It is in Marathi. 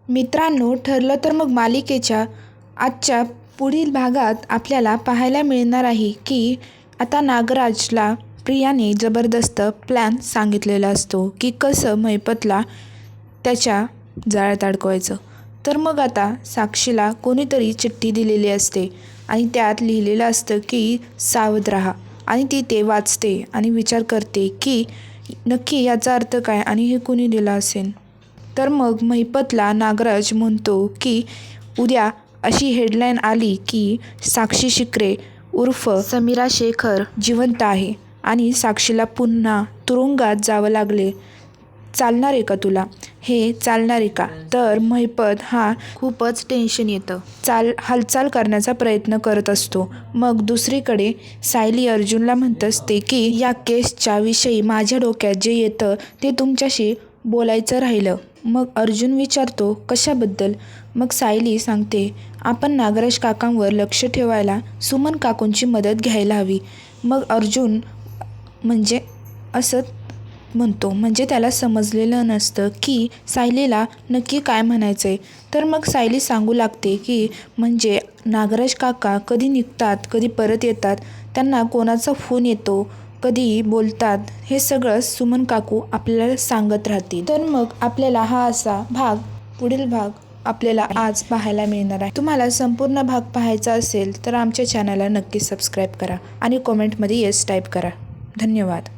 मित्रांनो, ठरलं तर मग मालिकेच्या आजच्या पुढील भागात आपल्याला पाहायला मिळणार आहे की आता नागराजला प्रियाने जबरदस्त प्लॅन सांगितलेला असतो की कसं महिपतला त्याच्या जाळ्यात अडकवायचं. तर मग आता साक्षीला कोणीतरी चिठ्ठी दिलेली असते आणि त्यात लिहिलेलं असतं की सावध राहा. आणि ती ते वाचते आणि विचार करते की नक्की याचा अर्थ काय आणि हे कुणी दिलं असेल. तर मग महिपतला नागराज म्हणतो की उद्या अशी हेडलाईन आली की साक्षी शिकरे उर्फ समीरा शेखर जिवंत आहे आणि साक्षीला पुन्हा तुरुंगात जावं लागले. चालणार आहे का तुला? हे चालणार आहे का? तर महिपत हा खूपच टेन्शन येतं. हालचाल करण्याचा प्रयत्न करत असतो. मग दुसरीकडे सायली अर्जुनला म्हणत असते की या केसच्या विषयी माझ्या डोक्यात जे येतं ते तुमच्याशी बोलायचं राहिलं. मग अर्जुन विचारतो कशाबद्दल? मग सायली सांगते आपण नागराज काकांवर लक्ष ठेवायला सुमन काकूंची मदत घ्यायला हवी. मग अर्जुन म्हणजे असं म्हणतो, म्हणजे त्याला समजलेलं नसतं की सायलीला नक्की काय म्हणायचं आहे. तर मग सायली सांगू लागते की म्हणजे नागराज काका कधी निघतात, कधी परत येतात, त्यांना कोणाचा फोन येतो, कधी बोलतात, हे सगळं सुमन काकू आपल्याला सांगत राहतील. तर मग आपल्याला हा असा पुढील भाग आपल्याला आज पाहायला मिळणार आहे. तुम्हाला संपूर्ण भाग पाहायचा असेल तर आमच्या चॅनलला नक्की सबस्क्राईब करा आणि कॉमेंटमध्ये येस टाईप करा. धन्यवाद.